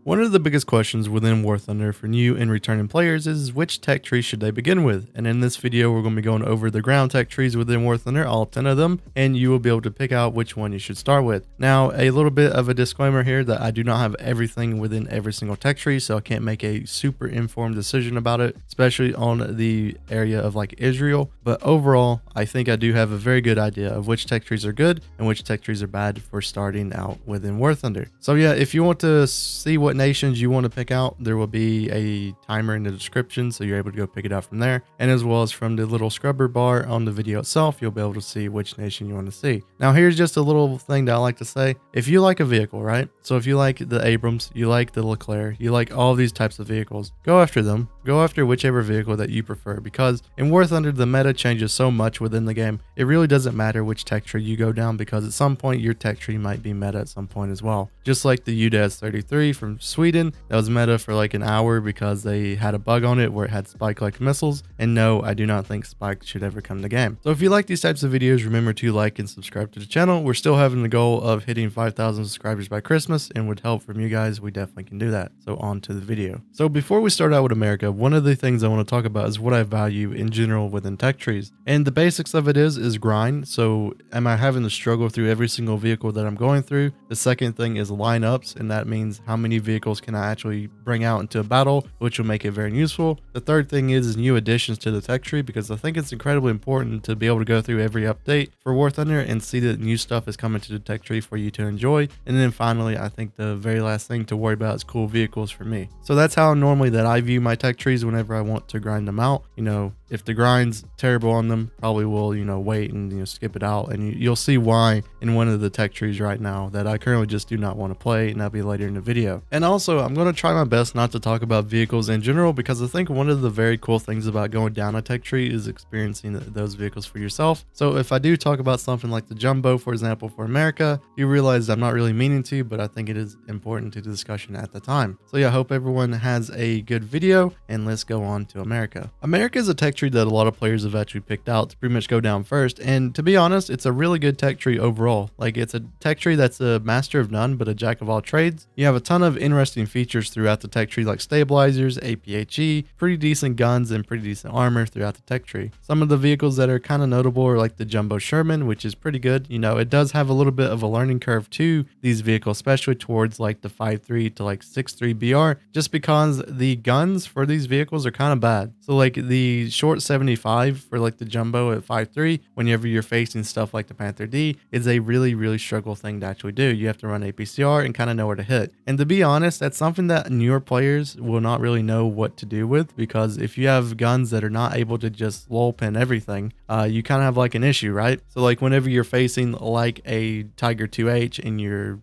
One of the biggest questions within WarThunder for new and returning players is which tech tree should they begin with? And in this video, we're going to be going over the ground tech trees within WarThunder, all 10 of them, and you will be able to pick out which one you should start with. Now, a little bit of a disclaimer here that I do not have everything within every single tech tree, so I can't make a super informed decision about it, especially on the area of like Israel. But overall, I think I do have a very good idea of which tech trees are good and which tech trees are bad for starting out within WarThunder. So yeah, if you want to see what nations you want to pick out, there will be a timer in the description, so you're able to go pick it out from there, and as well as from the little scrubber bar on the video itself, you'll be able to see which nation you want to see. Now here's just a little thing that I like to say. If you like a vehicle, right, so if you like the Abrams, you like the Leclerc, you like all these types of vehicles, go after them. Go after whichever vehicle that you prefer, because in WarThunder the meta changes so much within the game, it really doesn't matter which tech tree you go down, because at some point your tech tree might be meta at some point as well. Just like the USSR from Sweden, that was meta for like an hour because they had a bug on it where it had spike-like missiles, and no, I do not think spike should ever come to the game. So if you like these types of videos, remember to like and subscribe to the channel. We're still having the goal of hitting 5,000 subscribers by Christmas, and with help from you guys, we definitely can do that. So on to the video. So before we start out with America, one of the things I want to talk about is what I value in general within tech trees. And the basics of it is grind. So am I having to struggle through every single vehicle that I'm going through? The second thing is lineups, and that means how many vehicles can I actually bring out into a battle, which will make it very useful. The third thing is new additions to the tech tree, because I think it's incredibly important to be able to go through every update for WarThunder and see that new stuff is coming to the tech tree for you to enjoy. And then finally, I think the very last thing to worry about is cool vehicles for me. So that's how normally that I view my tech trees whenever I want to grind them out. You know, if the grind's terrible on them, probably will, wait and, skip it out. And you'll see why in one of the tech trees right now that I currently just do not want to play, and that'll be later in the video. And also, I'm going to try my best not to talk about vehicles in general, because I think one of the very cool things about going down a tech tree is experiencing those vehicles for yourself. So if I do talk about something like the Jumbo, for example, for America, you realize I'm not really meaning to, but I think it is important to the discussion at the time. So yeah, I hope everyone has a good video, and let's go on to America. America is a tech tree that a lot of players have actually picked out to pretty much go down first, and to be honest, it's a really good tech tree overall. Like, it's a tech tree that's a master of none but a jack of all trades. You have a ton of interesting features throughout the tech tree, like stabilizers, APHE, pretty decent guns, and pretty decent armor throughout the tech tree. Some of the vehicles that are kind of notable are like the Jumbo Sherman, which is pretty good. It does have a little bit of a learning curve to these vehicles, especially towards like the 5.3 to like 6.3 BR, just because the guns for these vehicles are kind of bad. So like the short 75 for like the Jumbo at 5.3, whenever you're facing stuff like the Panther D, is a really struggle thing to actually do. You have to run APCR and kind of know where to hit. And to be honest, that's something that newer players will not really know what to do with, because if you have guns that are not able to just lull pin everything, you kind of have like an issue, right? So like whenever you're facing like a Tiger 2H in your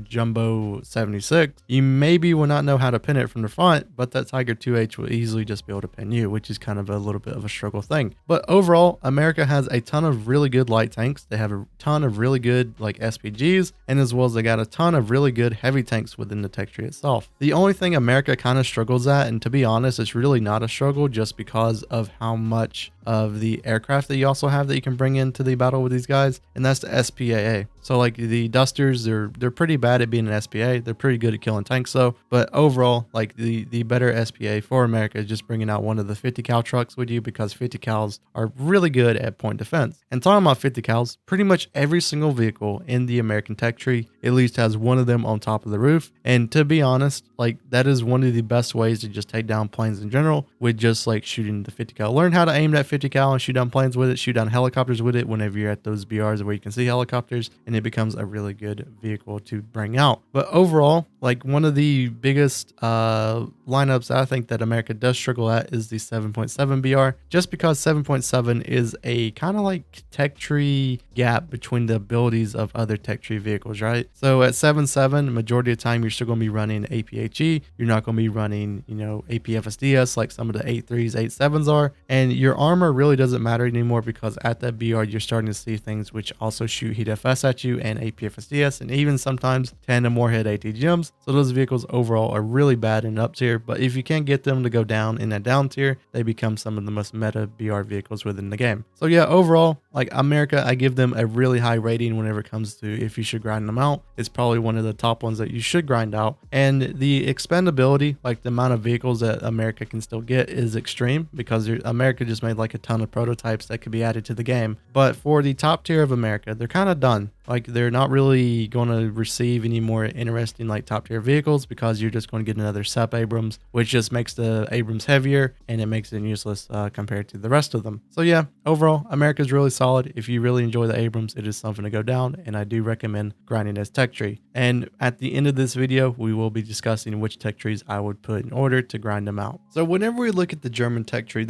Jumbo 76, you maybe will not know how to pin it from the front, but that Tiger 2H will easily just be able to pin you, which is kind of a little bit of a struggle thing. But overall, America has a ton of really good light tanks. They have a ton of really good like SPGs, and as well as they got a ton of really good heavy tanks within the tech tree itself. The only thing America kind of struggles at, and to be honest, it's really not a struggle just because of how much of the aircraft that you also have that you can bring into the battle with these guys, and that's the SPAA. So like the Dusters, they're pretty bad at being an SPA. They're pretty good at killing tanks though. But overall, like the better SPA for America is just bringing out one of the 50 cal trucks with you, because 50 cals are really good at point defense. And talking about 50 cals, pretty much every single vehicle in the American tech tree at least has one of them on top of the roof. And to be honest, like that is one of the best ways to just take down planes in general, with just like shooting the 50 cal. Learn how to aim that 50 cal and shoot down planes with it, shoot down helicopters with it whenever you're at those BRs where you can see helicopters, and it becomes a really good vehicle to bring out. But overall, like one of the biggest lineups I think that America does struggle at is the 7.7 BR, just because 7.7 is a kind of like tech tree gap between the abilities of other tech tree vehicles, right? So at 7.7, majority of the time you're still going to be running APHE. You're not going to be running, APFSDS like some of the 8.3s, 8.7s are, and your armor really doesn't matter anymore, because at that BR you're starting to see things which also shoot heat FS at you and APFSDS, and even sometimes tandem warhead ATGMs. So those vehicles overall are really bad in up tier, but if you can't get them to go down in that down tier, they become some of the most meta BR vehicles within the game. So yeah, overall, like America, I give them a really high rating whenever it comes to if you should grind them out. It's probably one of the top ones that you should grind out. And the expendability, like the amount of vehicles that America can still get, is extreme because America just made like a ton of prototypes that could be added to the game. But for the top tier of America, they're kind of done. Like they're not really going to receive any more interesting like top tier vehicles because you're just going to get another SEP Abrams, which just makes the Abrams heavier and it makes it useless compared to the rest of them. So yeah, overall, America's really solid. If you really enjoy the Abrams, it is something to go down, and I do recommend grinding this tech tree. And at the end of this video, we will be discussing which tech trees I would put in order to grind them out. So whenever we look at the German tech tree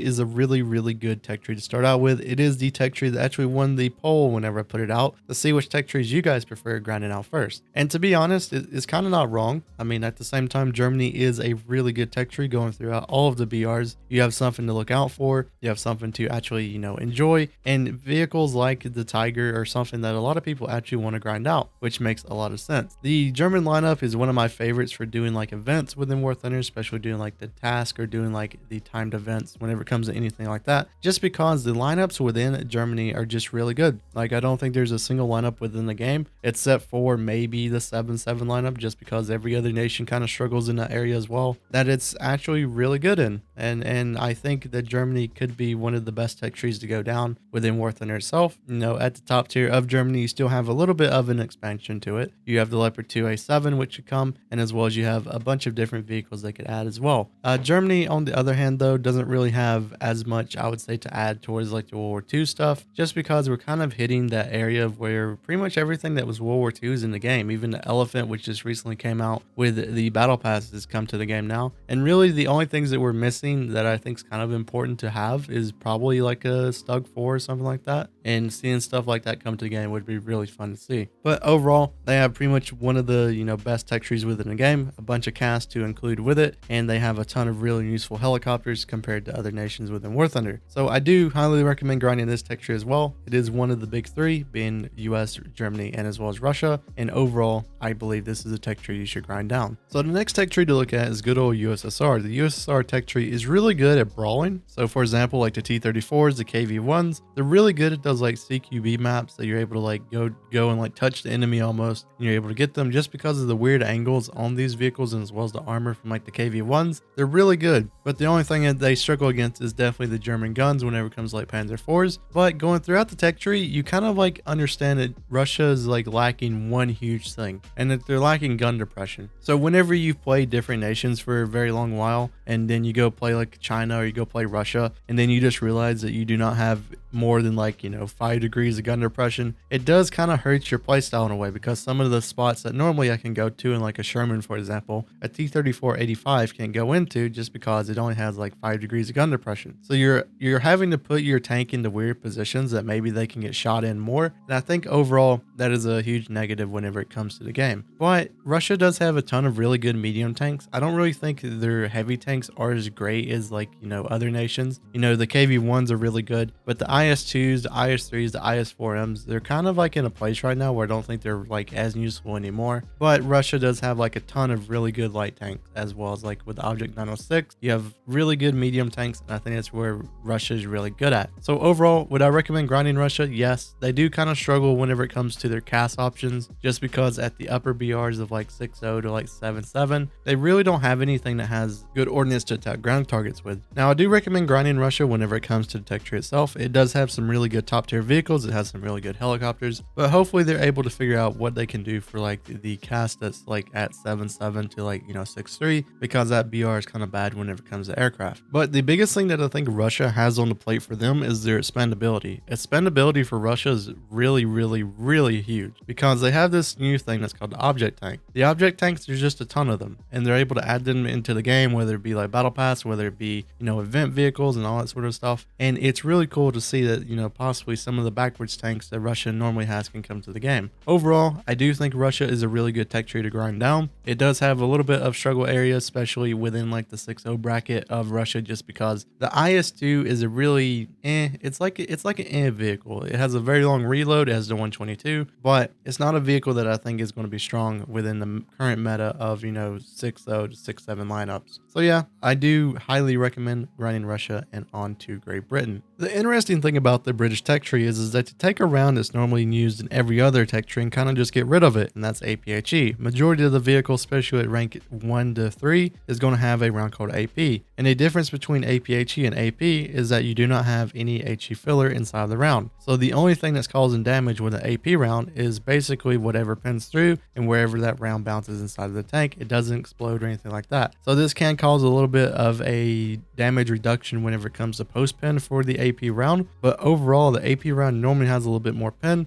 is a really, really good tech tree to start out with. It is the tech tree that actually won the poll whenever I put it out to see which tech trees you guys prefer grinding out first. And to be honest, it's kind of not wrong. I mean, at the same time, Germany is a really good tech tree going throughout all of the BRs. You have something to look out for. You have something to actually, enjoy. And vehicles like the Tiger are something that a lot of people actually want to grind out, which makes a lot of sense. The German lineup is one of my favorites for doing like events within WarThunder, especially doing like the task or doing like the timed events whenever it comes to anything like that, just because the lineups within Germany are just really good. Like I don't think there's a single lineup within the game except for maybe the 7-7 lineup, just because every other nation kind of struggles in that area as well, that it's actually really good in. And I think that Germany could be one of the best tech trees to go down within WarThunder itself. At the top tier of Germany, you still have a little bit of an expansion to it. You have the Leopard 2A7, which should come, and as well as you have a bunch of different vehicles they could add as well. Germany, on the other hand, though, doesn't really have as much, I would say, to add towards like the World War II stuff, just because we're kind of hitting that area of where pretty much everything that was World War II is in the game. Even the Elephant, which just recently came out with the battle pass, has come to the game now. And really the only things that we're missing that I think is kind of important to have is probably like a Stug 4 or something like that. And seeing stuff like that come to the game would be really fun to see. But overall, they have pretty much one of the best tech trees within the game, a bunch of casts to include with it, and they have a ton of really useful helicopters compared to other nations within WarThunder. So I do highly recommend grinding this tech tree as well. It is one of the big three, being US, Germany, and as well as Russia. And overall, I believe this is a tech tree you should grind down. So the next tech tree to look at is good old USSR. The USSR tech tree is really good at brawling. So for example, like the T-34s, the KV-1s, they're really good at those like CQB maps that you're able to like go and like touch the enemy almost, and you're able to get them just because of the weird angles on these vehicles, and as well as the armor from like the KV-1s. They're really good, but the only thing that they struggle against is definitely the German guns whenever it comes to like Panzer IVs. But going throughout the tech tree, you kind of like understand that Russia is like lacking one huge thing, and that they're lacking gun depression. So whenever you've played different nations for a very long while, and then you go play like China or you go play Russia, and then you just realize that you do not have more than like 5 degrees of gun depression, it does kind of hurt your playstyle in a way, because some of the spots that normally I can go to in like a Sherman, for example, a T-34-85 can't go into just because it only has like 5 degrees of gun depression. So you're having to put your tank into weird positions that maybe they can get shot in more, and I think overall that is a huge negative whenever it comes to the game. But Russia does have a ton of really good medium tanks. I don't really think their heavy tanks are as great as like other nations. The KV-1s are really good, but the IS-2s, the IS-3s, the IS-4Ms, they're kind of like in a place right now where I don't think they're like as useful anymore. But Russia does have like a ton of really good light tanks, as well as like with the Object 906, you have really good medium tanks, and I think that's where Russia is really good at. So overall, would I recommend grinding Russia? Yes. They do kind of struggle whenever it comes to their cast options, just because at the upper BRs of like 6.0 to like 7.7, they really don't have anything that has good ordnance to attack ground targets with. Now I do recommend grinding Russia whenever it comes to the tech tree itself. It does have some really good top tier vehicles, it has some really good helicopters, but hopefully they're able to figure out what they can do for like the cast that's like at 7.7 to like 6.3, because that BR is kind of bad whenever it comes to aircraft. But the biggest thing that I think Russia has on the plate for them is their expandability. Expandability for Russia is really, really, really huge, because they have this new thing that's called the object tank. The object tanks, there's just a ton of them, and they're able to add them into the game, whether it be like battle pass, whether it be, event vehicles and all that sort of stuff. And it's really cool to see that, possibly some of the backwards tanks that Russia normally has can come to the game. Overall, I do think Russia is a really good tech tree to grind down. It does have a little bit of struggle area, especially within like the 6-0 bracket of Russia, just because the IS-2 is a really it's like an vehicle. It has a very long reload. It has the 122, but it's not a vehicle that I think is going to be strong within the current meta of 6-0 to 6-7 lineups. So yeah, I do highly recommend grinding Russia and on to Great Britain. The interesting thing about the British tech tree is that to take a round that's normally used in every other tech tree and kind of just get rid of it, and that's APHE. Majority of the vehicles, especially at rank 1 to 3, is going to have a round called AP. And the difference between APHE and AP is that you do not have any HE filler inside the round. So the only thing that's causing damage with an AP round is basically whatever pins through, and wherever that round bounces inside of the tank, it doesn't explode or anything like that. So this can cause a little bit of a damage reduction whenever it comes to post pin for the AP round, but overall the AP round normally has a little bit more pin,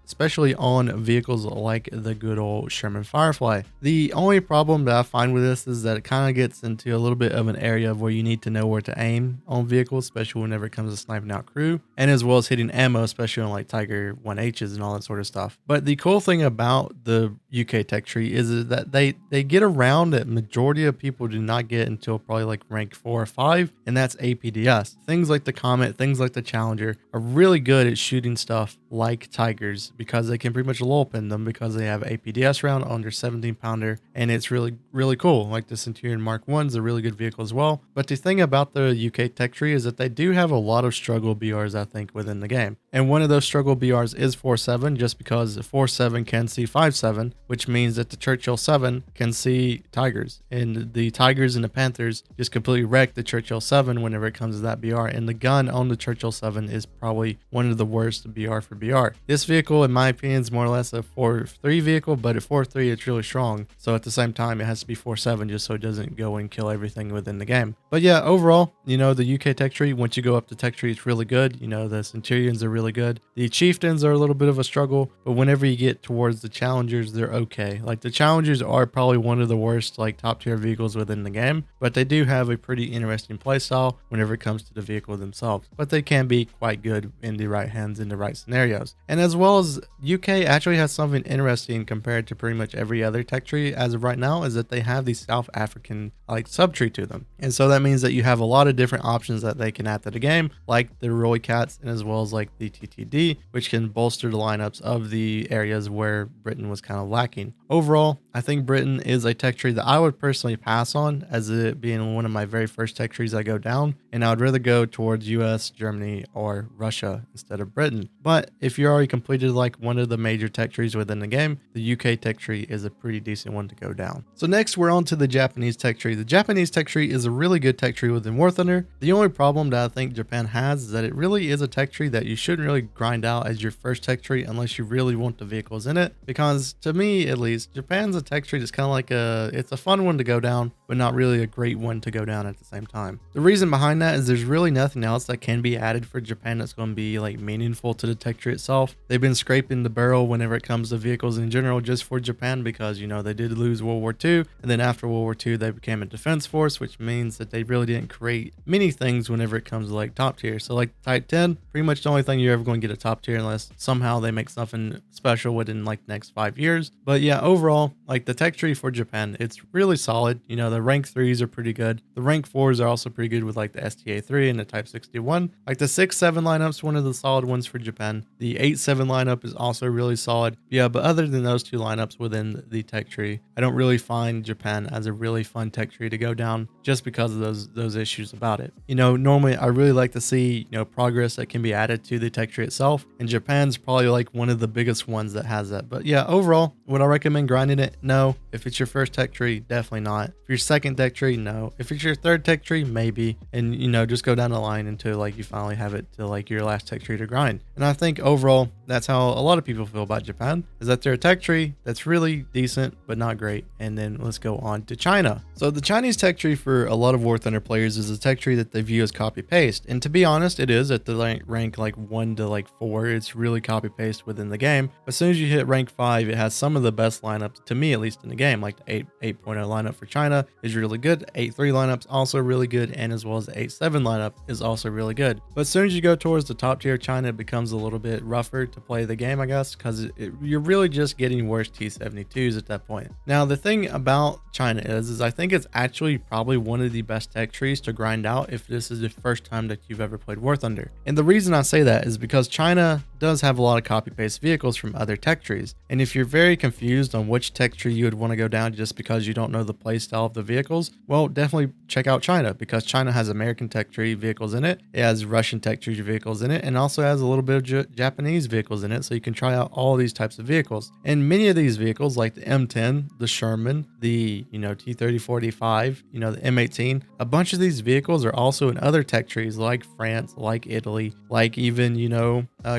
especially on vehicles like the good old Sherman Firefly. The only problem that I find with this is that it kind of gets into a little bit of an area where you need to know where to aim on vehicles, especially whenever it comes to sniping out crew, and as well as hitting ammo, especially on like Tiger 1Hs and all that sort of stuff. But the cool thing about the UK tech tree is that they get around that majority of people do not get until probably like rank 4 or 5, and that's APDS. Things like the Comet, things like the Challenger are really good at shooting stuff like Tigers because they can pretty much lull pin them because they have APDS round on their 17 pounder, and it's really cool. Like the Centurion Mark 1 is a really good vehicle as well. But the thing about the UK tech tree is that they do have a lot of struggle BRs, I think, within the game. And one of those struggle BRs is 4-7, just because 4-7 can see 5-7, which means that the Churchill 7 can see Tigers. And the Tigers and the Panthers just completely wreck the Churchill 7 whenever it comes to that BR. And the gun on the Churchill 7 is probably one of the worst BR for BR. This vehicle, in my opinion, is more or less a 4-3 vehicle, but at 4-3 it's really strong. So at the same time, it has to be 4-7 just so it doesn't go and kill everything within the game. But yeah, overall, the UK tech tree, once you go up the tech tree, it's really good. The Centurions are really good. The Chieftains are a little bit of a struggle, but whenever you get towards the Challengers, they're okay. Like the Challengers are probably one of the worst like top tier vehicles within the game, but they do have a pretty interesting playstyle whenever it comes to the vehicle themselves. But they can be quite good in the right hands in the right scenarios. And as well as UK actually has something interesting compared to pretty much every other tech tree as of right now, is that they have the South African like subtree to them. And so that means that you have a lot of different options that they can add to the game, like the Roy Cats and as well as like the TTD, which can bolster the lineups of the areas where Britain was kind of lacking. Overall, I think Britain is a tech tree that I would personally pass on, as it being one of my very first tech trees I go down, and I would rather go towards US, Germany, or Russia instead of Britain. But if you already completed like one of the major tech trees within the game, the UK tech tree is a pretty decent one to go down. So next we're on to the Japanese tech tree. The Japanese tech tree is a really good tech tree within WarThunder. The only problem that I think Japan has is that it really is a tech tree that you shouldn't really grind out as your first tech tree unless you really want the vehicles in it, because to me at least, Japan's a tech tree that's kind of like it's a fun one to go down, but not really a great one to go down at the same time. The reason behind that is there's really nothing else that can be added for Japan that's going to be like meaningful to the tech tree itself. They've been scraping the barrel whenever it comes to vehicles in general just for Japan, because they did lose World War II, and then after World War II they became a defense force, which means that they really didn't create many things whenever it comes to like top tier. So like Type 10, pretty much the only thing you're ever going to get a top tier unless somehow they make something special within like the next 5 years. But yeah, overall, like the tech tree for Japan, it's really solid. The rank 3s are pretty good. The rank 4s are also pretty good with like the STA3 and the Type 61. Like the 6-7 lineup's one of the solid ones for Japan. The 8-7 lineup is also really solid. Yeah, but other than those two lineups within the tech tree, I don't really find Japan as a really fun tech tree to go down just because of those issues about it. Normally I really like to see, progress that can be added to the tech tree itself, and Japan's probably like one of the biggest ones that has that. But yeah, overall, would I recommend grinding it? No. If it's your first tech tree, definitely not. If your second tech tree, no. If it's your third tech tree, maybe. And just go down the line until like you finally have it to like your last tech tree to grind. And I think overall, that's how a lot of people feel about Japan, is that they're a tech tree that's really decent but not great. And then let's go on to China. So the Chinese tech tree for a lot of WarThunder players is a tech tree that they view as copy paste. And to be honest, it is at the rank like 1 to like 4. It's really copy paste within the game. As soon as you hit rank 5, it has some of the best lineups to me me at least in the game. Like the 8.0 lineup for China is really good. 8.3 lineup's also really good, and as well as the 8.7 lineup is also really good. But as soon as you go towards the top tier China, it becomes a little bit rougher to play the game, I guess, because you're really just getting worse T72s at that point. Now, the thing about China is I think it's actually probably one of the best tech trees to grind out if this is the first time that you've ever played WarThunder. And the reason I say that is because China does have a lot of copy-paste vehicles from other tech trees. And if you're very confused on which tech tree you would want to go down just because you don't know the playstyle of the vehicles, well, definitely check out China, because China has American tech tree vehicles in it. It has Russian tech tree vehicles in it, and also has a little bit of Japanese vehicles in it, so you can try out all these types of vehicles. And many of these vehicles, like the M10, the Sherman, the T-30-45, the M18, a bunch of these vehicles are also in other tech trees like France, like Italy, like even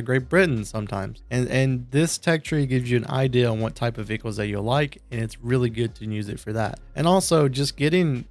Great Britain sometimes. And this tech tree gives you an idea on what type of vehicles that you'll like, and it's really good to use it for that. And also just getting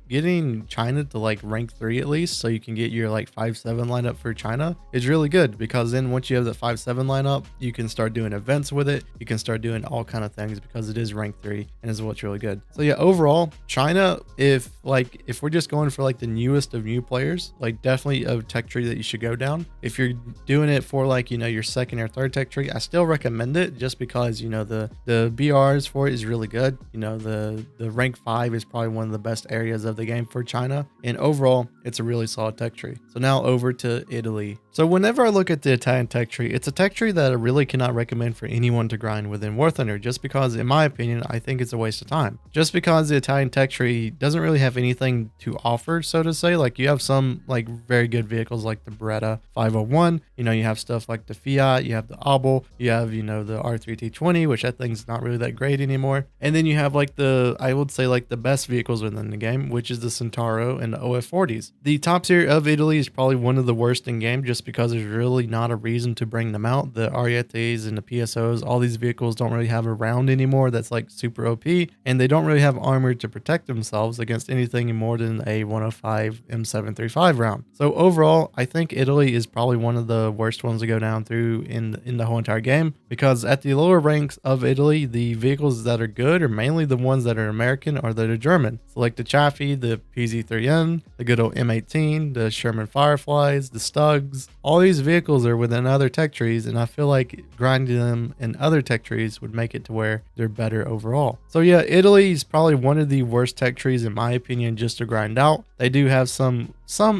China to like rank 3 at least, so you can get your like 5.7 lineup for China, is really good, because then once you have the 5.7 lineup, you can start doing events with it. You can start doing all kind of things because it is rank 3 and is what's really good. So yeah, overall, China, if we're just going for like the newest of new players, like definitely a tech tree that you should go down. If you're doing it for like your second or third tech tree, I still recommend it, just because the BRs for it is really good. The rank 5 is probably one of the best areas of the game for China, and overall it's a really solid tech tree. So now over to Italy. So whenever I look at the Italian tech tree, it's a tech tree that I really cannot recommend for anyone to grind within WarThunder, just because in my opinion I think it's a waste of time. Just because the Italian tech tree doesn't really have anything to offer, so to say. Like you have some like very good vehicles like the Beretta 501, you have stuff like the Fiat, you have the Abel, you have the R3T20, which I think is not really that great anymore. And then you have like I would say like the best vehicles within the game, which is the Centauro and the OF40s. The top tier of Italy is probably one of the worst in game, just because there's really not a reason to bring them out. The Arietes and the PSOs, all these vehicles don't really have a round anymore that's like super OP, and they don't really have armor to protect themselves against anything more than a 105 M735 round. So overall, I think Italy is probably one of the worst ones to go down through in the whole entire game, because at the lower ranks of Italy, the vehicles that are good are mainly the ones that are American or that are German. So like the Chaffee, the PZ3M, the good old M18, the Sherman Fireflies, the Stugs, all these vehicles are within other tech trees, and I feel like grinding them in other tech trees would make it to where they're better overall. So yeah, Italy is probably one of the worst tech trees in my opinion just to grind out. They do have some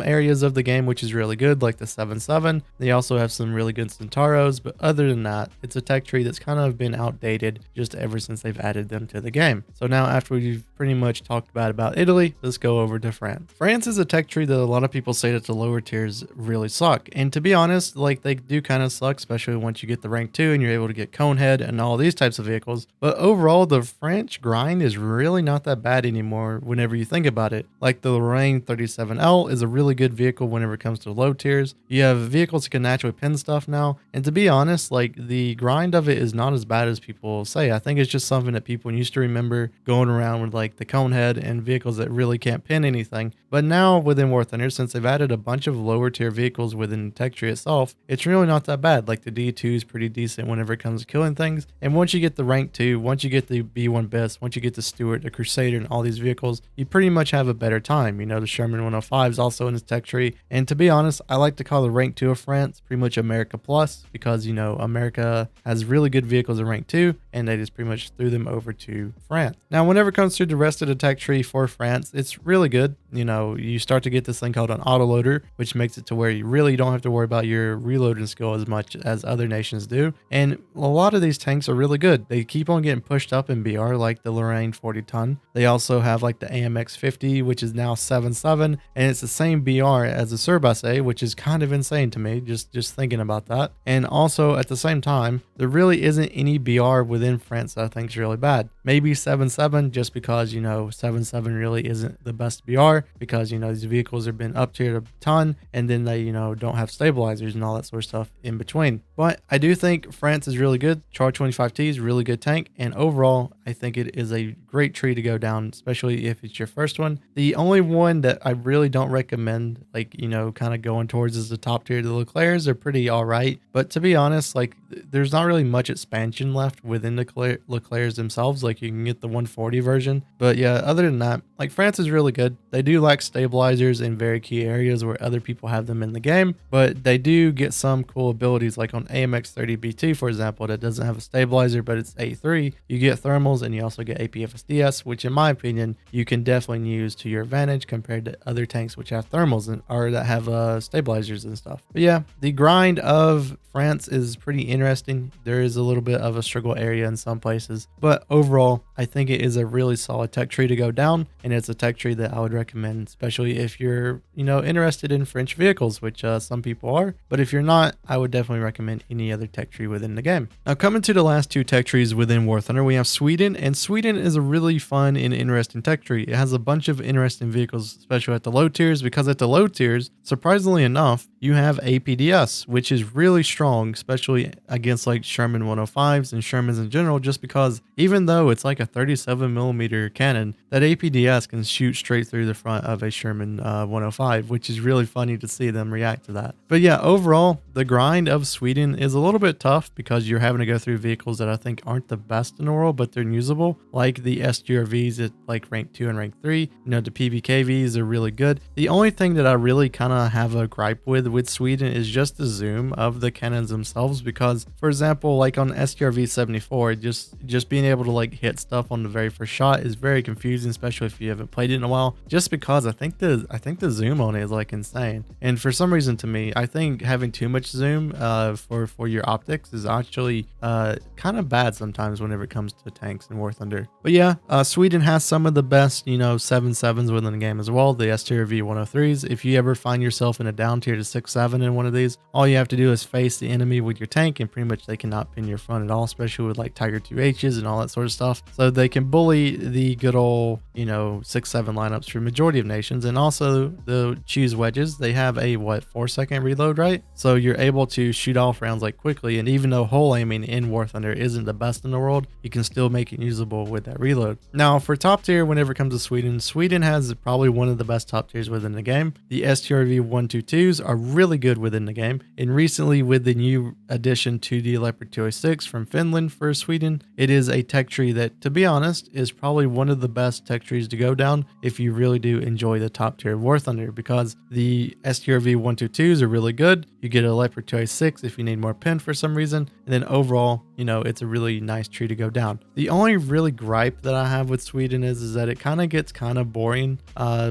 areas of the game which is really good, like the 7.7. They also have some really good Centauros, but other than that, it's a tech tree that's kind of been outdated just ever since they've added them to the game. So now, after we've pretty much talked about Italy, let's go over to France. France is a tech tree that a lot of people say that the lower tiers really suck, and to be honest, like they do kind of suck, especially once you get the rank 2 and you're able to get Conehead and all these types of vehicles. But overall, the French grind is really not that bad anymore whenever you think about it. Like the Lorraine 37L is a really good vehicle whenever it comes to low tiers. You have vehicles that can naturally pin stuff now, and to be honest, like the grind of it is not as bad as people say. I think it's just something that people used to remember, going around with like the Conehead and vehicles that really can't pin anything. But now within WarThunder, since they've added a bunch of lower tier vehicles within the tech tree itself, it's really not that bad. Like the D2 is pretty decent whenever it comes to killing things, and once you get the rank 2, once you get the B1 Best, once you get the Stuart, the Crusader, and all these vehicles, you pretty much have a better time. The Sherman 105 is also in this tech tree, and to be honest, I like to call the rank 2 of France pretty much America Plus, because America has really good vehicles in rank 2, and they just pretty much threw them over to France. Now whenever it comes to the rest of the tech tree for France, it's really good. You start to get this thing called an autoloader, which makes it to where you really don't have to worry about your reloading skill as much as other nations do, and a lot of these tanks are really good. They keep on getting pushed up in BR, like the Lorraine 40 ton. They also have like the AMX 50, which is now 7.7, and it's the same BR as the Surbasse, which is kind of insane to me, just thinking about that. And also at the same time, there really isn't any BR within France that I think is really bad. Maybe 7.7, just because 7.7 really isn't the best BR, because, you know, these vehicles have been up tiered a ton, and then they, you know, don't have stabilizers and all that sort of stuff in between. But I do think France is really good. Char 25T is a really good tank, and overall, I think it is a great tree to go down, especially if it's your first one. The only one that I really don't recommend, like, you know, kind of going towards is the top tier. The Leclercs are pretty all right, but to be honest, like, there's not really much expansion left within the Leclercs themselves. Like, you can get the 140 version, but yeah, other than that, like, France is really good. They do lack stabilizers in very key areas where other people have them in the game, but they do get some cool abilities, like on AMX 30BT, for example, that doesn't have a stabilizer, but it's A3. You get thermals, and you also get APFSDS, which in my opinion, you can definitely use to your advantage compared to other tanks which have thermals and or that have stabilizers and stuff. But yeah, the grind of France is pretty interesting. There is a little bit of a struggle area in some places, but overall, I think it is a really solid tech tree to go down, and it's a tech tree that I would recommend, especially if you're, you know, interested in French vehicles, which some people are. But if you're not, I would definitely recommend any other tech tree within the game. Now, coming to the last two tech trees within WarThunder, we have Sweden, and Sweden is a really fun and interesting tech tree. It has a bunch of interesting vehicles, especially at the low tiers, because at the low tiers, surprisingly enough, you have APDS, which is really strong, especially against like Sherman 105s and Shermans in general, just because even though it's like a 37mm cannon, that APDS can shoot straight through the front of a Sherman 105, which is really funny to see them react to that. But yeah, overall, the grind of Sweden is a little bit tough because you're having to go through vehicles that I think aren't the best in the world, but they're usable, like the SGRVs at like rank 2 and rank 3. You know, the PVKVs are really good. The only thing that I really kind of have a gripe with Sweden is just the zoom of the cannons themselves, because for example, like on SGRV 74, just being able to like hit stuff on the very first shot is very confusing, especially if you haven't played it in a while, just because I think the zoom on it is like insane. And for some reason, to me, I think having too much zoom for your optics is actually kind of bad sometimes whenever it comes to tanks and WarThunder. But yeah, Sweden has some of the best, you know, 7.7s within the game as well, the STRV 103s. If you ever find yourself in a down tier to 6.7 in one of these, all you have to do is face the enemy with your tank, and pretty much they cannot pin your front at all, especially with like Tiger 2Hs and all that sort of stuff. So they can bully the good old, you know, 6.7 lineups for majority of nations. And also the choose wedges, they have a 4-second reload, right? So you're able to shoot off rounds like quickly, and even though hole aiming in WarThunder isn't the best in the world, you can still make it usable with that reload. Now for top tier, whenever it comes to Sweden has probably one of the best top tiers within the game. The STRV 122s are really good within the game, and recently with the new addition to the Leopard 206 from Finland for Sweden, it is a tech tree that, to be honest, is probably one of the best tech trees to go down if you really do enjoy the top tier of WarThunder, because the STRV 122s are really good. You get a Leopard 206 if you need more pin for some reason, and then overall, you know, it's a really nice tree to go down. The only really gripe that I have with Sweden is that it kind of gets kind of boring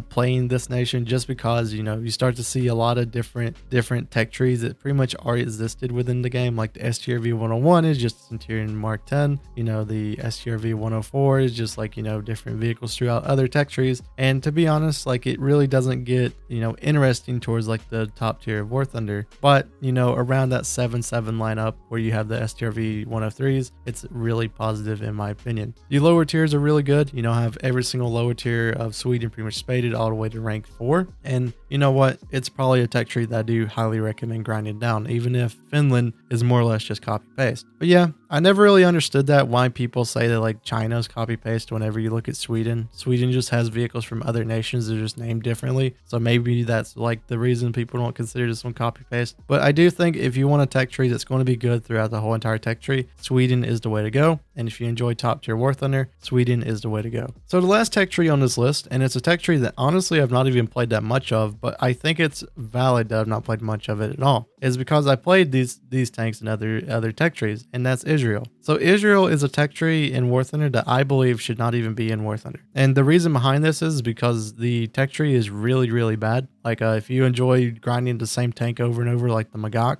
playing this nation, just because, you know, you start to see a lot of different tech trees that pretty much already existed within the game. Like the STRV 101 is just Centurion Mark 10, you know, the STRV 104 is just like, you know, different vehicles throughout other tech trees. And to be honest, like, it really doesn't get, you know, interesting towards like the top tier of WarThunder. But, you know, around that 7.7 lineup where you have the STRV 103s, it's really positive in my opinion. The lower tiers are really good. You know, I have every single lower tier of Sweden pretty much spaded all the way to rank 4. And you know what? It's probably a tech tree that I do highly recommend grinding down, even if Finland is more or less just copy paste. But yeah, I never really understood that, why people say that like China's copy paste whenever you look at Sweden. Sweden just has vehicles from other nations, they're just named differently. So maybe that's like the reason people don't consider this one copy paste. But I do think if you want a tech tree that's going to be good throughout the whole entire tech tree, Sweden is the way to go. And if you enjoy top tier WarThunder, Sweden is the way to go. So the last tech tree on this list, and it's a tech tree that honestly I've not even played that much of, but I think it's valid that I've not played much of it at all, is because I played these tanks and other tech trees, and that's Israel. So Israel is a tech tree in WarThunder that I believe should not even be in WarThunder. And the reason behind this is because the tech tree is really, really bad. Like if you enjoy grinding the same tank over and over like the Magak,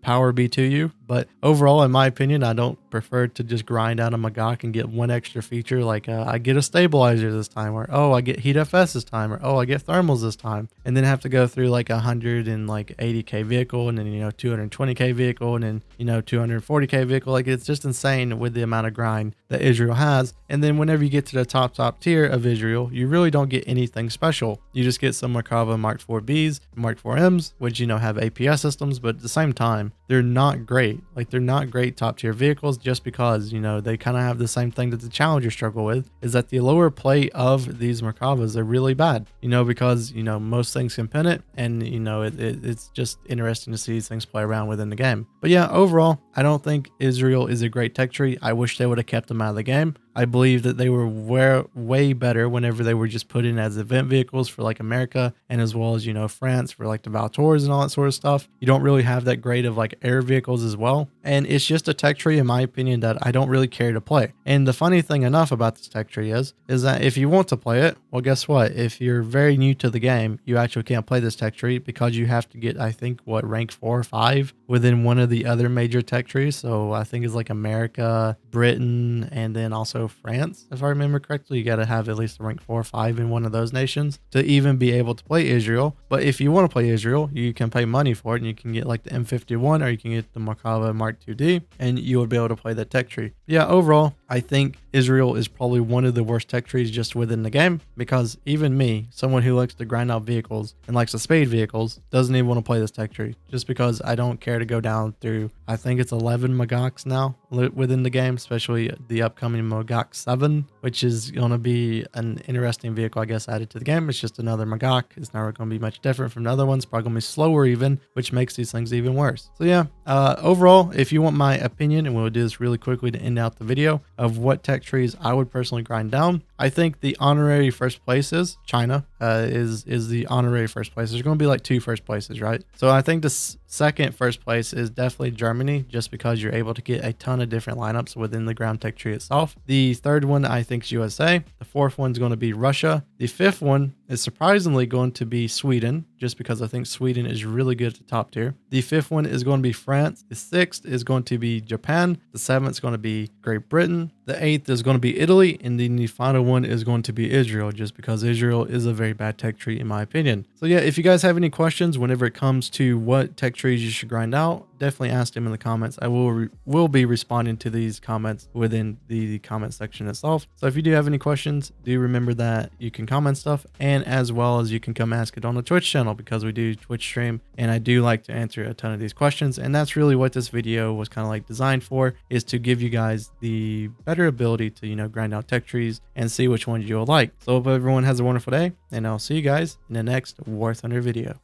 power be to you. But overall, in my opinion, I don't prefer to just grind out a Magok and get one extra feature. Like I get a stabilizer this time, or oh, I get heat FS this time, or oh, I get thermals this time, and then have to go through like 180k vehicle, and then 220k vehicle, and then 240k vehicle. Like it's just insane with the amount of grind that Israel has. And then whenever you get to the top tier of Israel, you really don't get anything special. You just get some Merkava Mark IV Bs, Mark IV Ms, which have APS systems, but at the same time, they're not great. Like they're not great top tier vehicles, just because they kind of have the same thing that the Challenger struggle with, is that the lower plate of these Merkavas are really bad. Because most things can pin it, and it's just interesting to see these things play around within the game. But yeah, overall, I don't think Israel is a great tech tree. I wish they would have kept them out of the game. I believe that they were way better whenever they were just put in as event vehicles for like America, and as well as France for like the Valtours and all that sort of stuff. You don't really have that great of like air vehicles as well, and it's just a tech tree in my opinion that I don't really care to play. And the funny thing enough about this tech tree is that if you want to play it, well, guess what? If you're very new to the game, you actually can't play this tech tree, because you have to get, I think, rank 4 or 5 within one of the other major tech trees. So I think it's like America, Britain, and then also France, if I remember correctly. You got to have at least a rank 4 or 5 in one of those nations to even be able to play Israel. But if you want to play Israel, you can pay money for it, and you can get like the M51, or you can get the Merkava Mark II-D, and you would be able to play that tech tree. Yeah, overall, I think Israel is probably one of the worst tech trees just within the game, because even me, someone who likes to grind out vehicles and likes to speed vehicles, doesn't even want to play this tech tree, just because I don't care to go down through, I think it's 11 Magoks now within the game, especially the upcoming Magok 7, which is going to be an interesting vehicle, I guess, added to the game. It's just another Magok. It's not going to be much different from the other ones, probably going to be slower even, which makes these things even worse. So yeah, overall, if you want my opinion, and we'll do this really quickly to end out the video, of what tech trees I would personally grind down, I think the honorary first place is China, is the honorary first place. There's going to be like 2 first places, right? So I think the second first place is definitely Germany, just because you're able to get a ton of different lineups within the ground tech tree itself. The third one, I think, is USA. The fourth one's going to be Russia. The fifth one is surprisingly going to be Sweden, just because I think Sweden is really good at the top tier. The fifth one is going to be France. The sixth is going to be Japan. The seventh is going to be Great Britain. The eighth is going to be Italy. And then the final one is going to be Israel, just because Israel is a very bad tech tree in my opinion. So yeah, if you guys have any questions whenever it comes to what tech trees you should grind out, definitely ask them in the comments. I will be responding to these comments within the comment section itself. So if you do have any questions, do remember that you can comment stuff, and as well as you can come ask it on the Twitch channel, because we do Twitch stream, and I do like to answer a ton of these questions. And that's really what this video was kind of like designed for, is to give you guys the better ability to grind out tech trees and see which ones you'll like. So hope everyone has a wonderful day, and I'll see you guys in the next WarThunder video.